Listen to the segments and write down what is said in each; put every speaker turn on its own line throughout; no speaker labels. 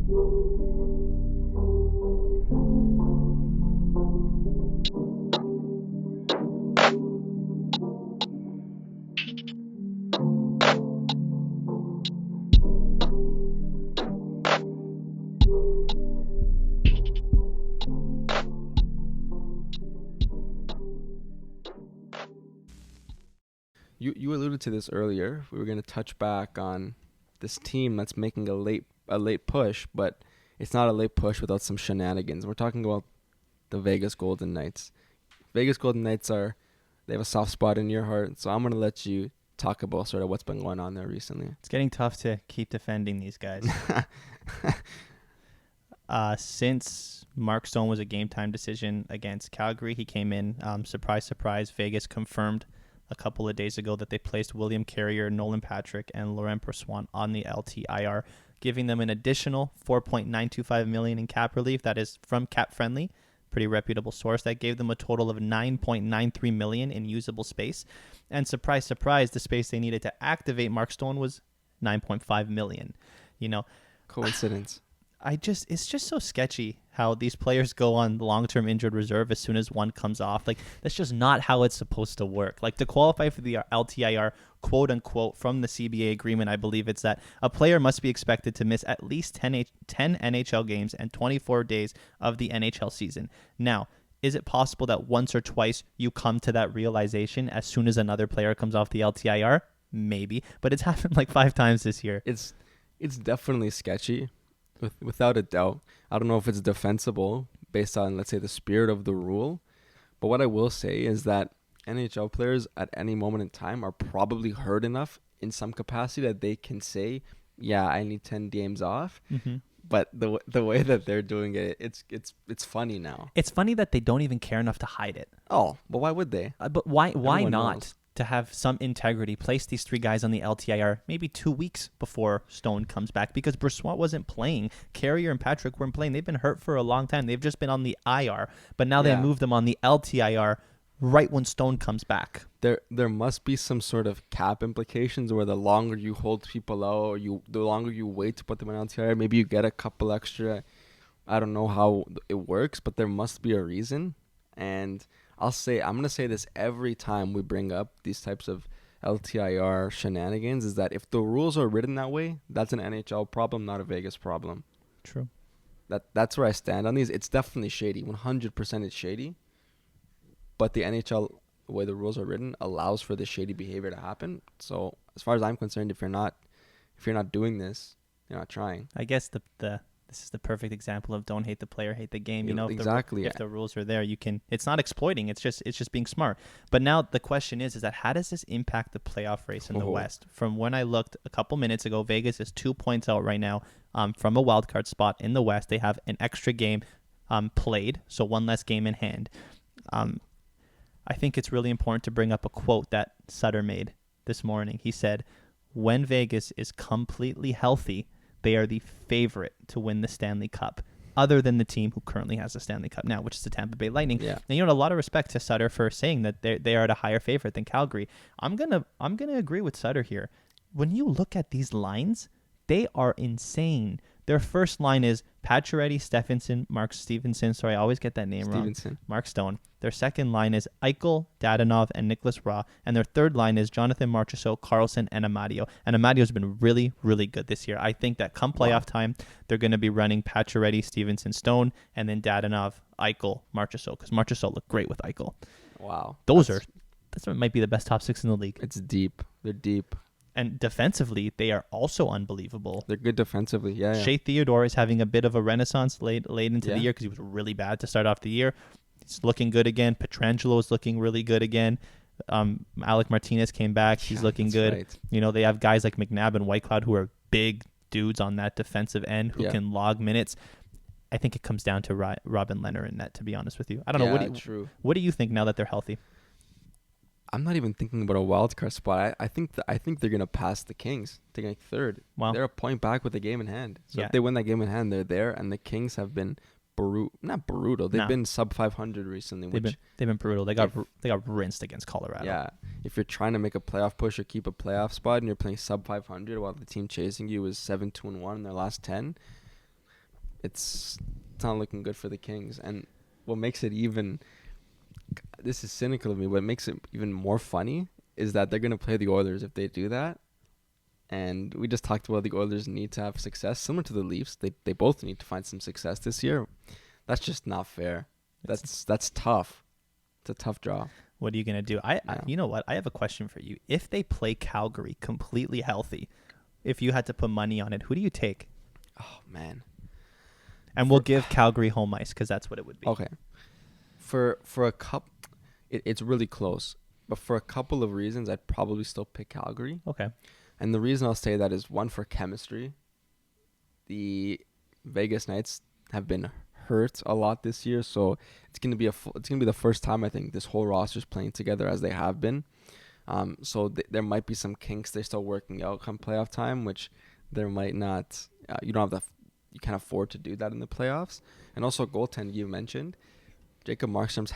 You alluded to this earlier. We were going to touch back on this team that's making a late push, but it's not a late push without some shenanigans. We're talking about the Vegas Golden Knights. Vegas Golden Knights they have a soft spot in your heart, so I'm going to let you talk about sort of what's been going on there recently.
It's getting tough to keep defending these guys. Since Mark Stone was a game-time decision against Calgary, he came in. Surprise, surprise, Vegas confirmed a couple of days ago that they placed William Carrier, Nolan Patrick, and Laurent Brossoit on the LTIR, giving them an additional $4.925 million in cap relief. That is from Cap Friendly, pretty reputable source. That gave them a total of $9.93 million in usable space. And surprise, surprise, the space they needed to activate Mark Stone was $9.5 million. You know,
coincidence.
It's just so sketchy how these players go on long-term injured reserve as soon as one comes off. Like, that's just not how it's supposed to work. Like, to qualify for the LTIR, quote unquote, from the CBA agreement, I believe it's that a player must be expected to miss at least 10 NHL games and 24 days of the NHL season. Now, is it possible that once or twice you come to that realization as soon as another player comes off the LTIR? Maybe, but it's happened like 5 times this year.
It's definitely sketchy. Without a doubt. I don't know if it's defensible based on, let's say, the spirit of the rule. But what I will say is that NHL players at any moment in time are probably hurt enough in some capacity that they can say, yeah, I need 10 games off. Mm-hmm. But the way that they're doing it, it's funny now.
It's funny that they don't even care enough to hide it.
Oh, but why would they?
But why
Everyone
not?
knows.
To have some integrity, place these 3 guys on the LTIR maybe 2 weeks before Stone comes back, because Brossoit wasn't playing. Carrier and Patrick weren't playing. They've been hurt for a long time. They've just been on the IR, but now they moved them on the LTIR right when Stone comes back.
There must be some sort of cap implications where the longer you hold people out, or the longer you wait to put them on LTIR, maybe you get a couple extra. I don't know how it works, but there must be a reason. And I'm going to say this every time we bring up these types of LTIR shenanigans, is that if the rules are written that way, that's an NHL problem, not a Vegas problem.
True.
That's where I stand on these. It's definitely shady. 100% it's shady. But the NHL, the way the rules are written, allows for this shady behavior to happen. So as far as I'm concerned, if you're not doing this, you're not trying.
I guess this is the perfect example of don't hate the player, hate the game. You know,
exactly.
If the rules are there, you can. It's not exploiting. It's just being smart. But now the question is that how does this impact the playoff race in the West? From when I looked a couple minutes ago, Vegas is 2 points out right now from a wild card spot in the West. They have an extra game played, so one less game in hand. I think it's really important to bring up a quote that Sutter made this morning. He said, "When Vegas is completely healthy, they are the favorite to win the Stanley Cup, other than the team who currently has the Stanley Cup now, which is the Tampa Bay Lightning."
Yeah.
And a lot of respect to Sutter for saying that they are at a higher favorite than Calgary. I'm gonna agree with Sutter here. When you look at these lines, they are insane. Their first line is Pacioretty, Mark Stevenson. Sorry, I always get that name wrong. Mark Stone. Their second line is Eichel, Dadonov, and Nicholas Raw. And their third line is Jonathan Marchessault, Carlson, and Amadio. And Amadio's been really, really good this year. I think that come playoff time, they're going to be running Pacioretty, Stevenson, Stone, and then Dadonov, Eichel, Marchessault, because Marchessault looked great with Eichel.
Wow.
That might be the best top 6 in the league.
It's deep. They're deep.
And defensively, they are also unbelievable.
They're good defensively, yeah.
Shea Theodore is having a bit of a renaissance late into the year, because he was really bad to start off the year. He's looking good again. Pietrangelo is looking really good again. Alec Martinez came back. He's looking good. Right. They have guys like McNabb and Whitecloud who are big dudes on that defensive end who can log minutes. I think it comes down to Robin Lehner in that, to be honest with you. I don't know. What do you think now that they're healthy?
I'm not even thinking about a wild card spot. I think they're gonna pass the Kings, taking like third.
Wow.
They're a point back with a game in hand. So if they win that game in hand, they're there. And the Kings have been not brutal. They've been sub 500 recently.
They've been brutal. They got rinsed against Colorado.
Yeah. If you're trying to make a playoff push or keep a playoff spot, and you're playing sub 500 while the team chasing you is 7-2-1 in their last 10, it's not looking good for the Kings. And what makes it even, this is cynical of me, what makes it even more funny is that they're gonna play the Oilers if they do that. And we just talked about the Oilers need to have success, similar to the Leafs. They both need to find some success this year. That's just not fair. That's tough. It's a tough draw.
What are you gonna do? You know what? I have a question for you. If they play Calgary completely healthy, if you had to put money on it, who do you take?
Oh man.
And we'll give Calgary home ice because that's what it would be.
Okay. For a couple, it's really close. But for a couple of reasons, I'd probably still pick Calgary.
Okay.
And the reason I'll say that is, one, for chemistry. The Vegas Knights have been hurt a lot this year, so it's gonna be the first time I think this whole roster's playing together as they have been. So there might be some kinks they're still working out come playoff time, which there might not. You can't afford to do that in the playoffs. And also goaltend, you mentioned, Jacob Markstrom's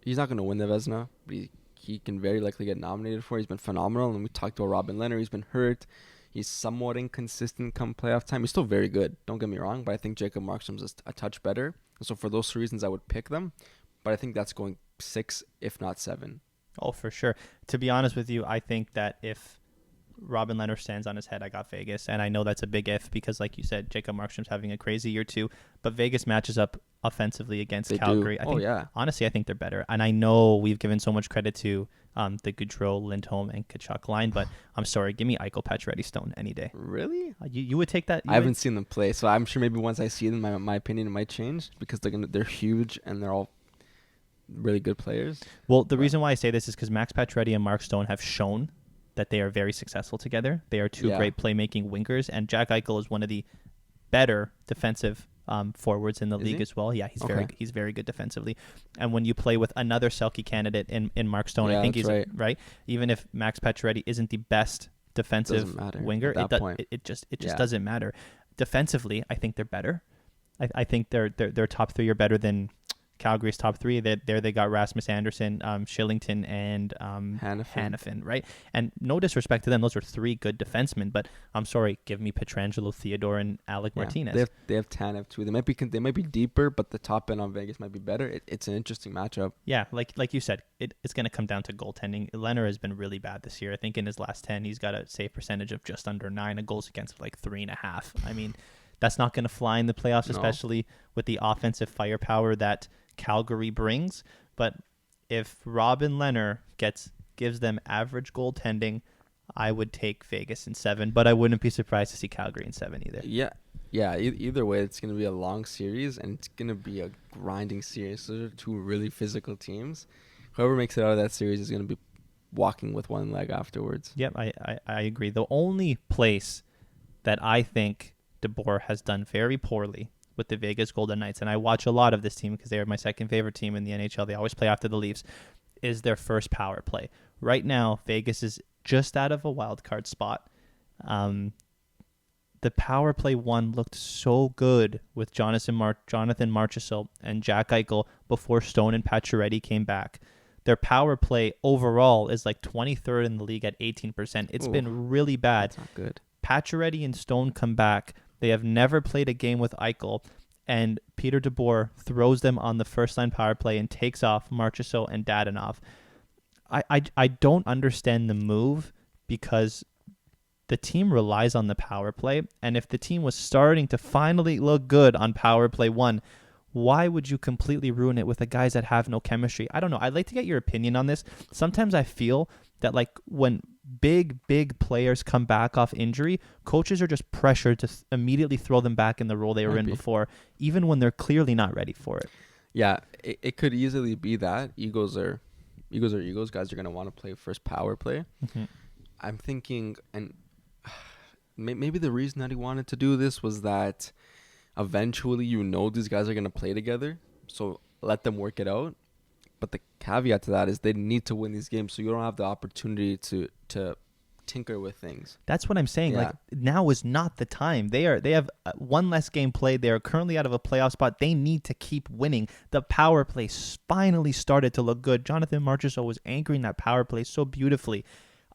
he's not gonna win the Vezina, but he can very likely get nominated for it. He's been phenomenal. And we talked about Robin Leonard. He's been hurt. He's somewhat inconsistent come playoff time. He's still very good. Don't get me wrong. But I think Jacob Markstrom's a touch better. And so for those reasons, I would pick them. But I think that's going 6, if not 7.
Oh, for sure. To be honest with you, I think that if Robin Leonard stands on his head, I got Vegas. And I know that's a big if because, like you said, Jacob Markstrom's having a crazy year too. But Vegas matches up offensively against Calgary.
Do.
Honestly, I think they're better. And I know we've given so much credit to the Gaudreau, Lindholm, and Kachuk line, but I'm sorry. Give me Eichel, Pacioretty, Stone any day.
Really?
You would take that?
I haven't seen them play, so I'm sure maybe once I see them, my opinion might change because they're huge and they're all really good players.
Well, the reason why I say this is because Max Pacioretty and Mark Stone have shown that they are very successful together. They are two great playmaking wingers, and Jack Eichel is one of the better defensive forwards in the league as well. Yeah, he's very good defensively. And when you play with another Selke candidate in Mark Stone, I think he's right. Even if Max Pacioretty isn't the best defensive winger, it just doesn't matter. Defensively, I think they're better. I think their top three are better than Calgary's top three. There they got Rasmus Anderson, Shillington, and Hanifin, right? And no disrespect to them, those are three good defensemen. But I'm sorry, give me Pietrangelo, Theodore, and Alec Martinez.
They have Tanev too. They might be deeper, but the top end on Vegas might be better. It's an interesting matchup.
Yeah, like you said, it's going to come down to goaltending. Leonard has been really bad this year. I think in his last 10, he's got a save percentage of just under 9, a goals against like 3.5. I mean, that's not going to fly in the playoffs, especially with the offensive firepower that Calgary brings. But if Robin Leonard gives them average goaltending, I would take Vegas in 7, but I wouldn't be surprised to see Calgary in 7 either.
Yeah. Either way, it's going to be a long series and it's going to be a grinding series. Those are two really physical teams. Whoever makes it out of that series is going to be walking with one leg afterwards.
Yep, I agree. The only place that I think DeBoer has done very poorly with the Vegas Golden Knights, and I watch a lot of this team because they are my second favorite team in the NHL. They always play after the Leafs, is their first power play. Right now, Vegas is just out of a wild card spot. The power play one looked so good with Jonathan Marchessault and Jack Eichel before Stone and Pacioretty came back. Their power play overall is like 23rd in the league at 18%. It's been really bad.
That's not good.
Pacioretty and Stone come back. They have never played a game with Eichel, and Peter DeBoer throws them on the first-line power play and takes off Marchessault and Dadonov. I don't understand the move because the team relies on the power play, and if the team was starting to finally look good on power play 1, why would you completely ruin it with the guys that have no chemistry? I don't know. I'd like to get your opinion on this. Sometimes I feel that like when big players come back off injury, coaches are just pressured to immediately throw them back in the role they were in before, even when they're clearly not ready for it.
Yeah, it could easily be that. Egos are egos. Guys are going to want to play first power play. Mm-hmm. I'm thinking, and maybe the reason that he wanted to do this was that eventually these guys are going to play together, so let them work it out. But the caveat to that is they need to win these games, so you don't have the opportunity to tinker with things.
That's what I'm saying. Yeah. Like now is not the time. They have one less game played. They are currently out of a playoff spot. They need to keep winning. The power play finally started to look good. Jonathan Marchessault was anchoring that power play so beautifully.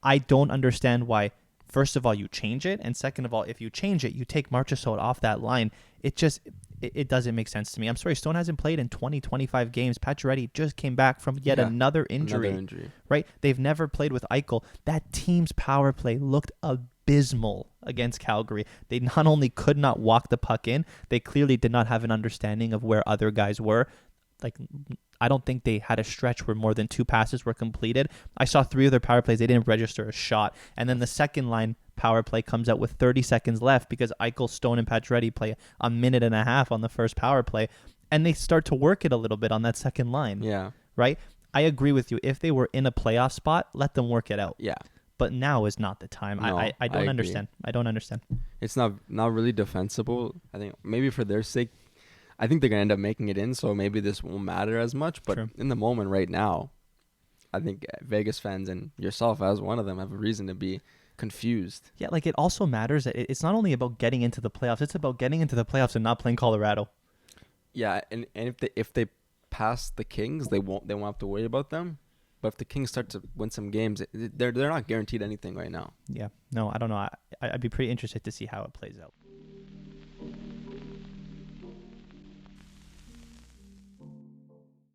I don't understand why first of all, you change it, and second of all, if you change it, you take Marchessault off that line. It doesn't make sense to me. I'm sorry, Stone hasn't played in 25 games. Pacioretty just came back from yet another injury. Right? They've never played with Eichel. That team's power play looked abysmal against Calgary. They not only could not walk the puck in, they clearly did not have an understanding of where other guys were. Like, I don't think they had a stretch where more than 2 passes were completed. I saw 3 of their power plays. They didn't register a shot. And then the second line power play comes out with 30 seconds left because Eichel, Stone, and Pacioretty play a minute and a half on the first power play. And they start to work it a little bit on that second line.
Yeah.
Right? I agree with you. If they were in a playoff spot, let them work it out.
Yeah.
But now is not the time.
No,
I don't understand. I don't understand.
It's not really defensible. I think maybe for their sake, I think they're going to end up making it in, so maybe this won't matter as much. But in the moment right now, I think Vegas fans and yourself as one of them have a reason to be confused.
Yeah, like it also matters that it's not only about getting into the playoffs. It's about getting into the playoffs and not playing Colorado.
Yeah, and if they pass the Kings, they won't have to worry about them. But if the Kings start to win some games, they're not guaranteed anything right now.
Yeah, no, I don't know. I'd be pretty interested to see how it plays out.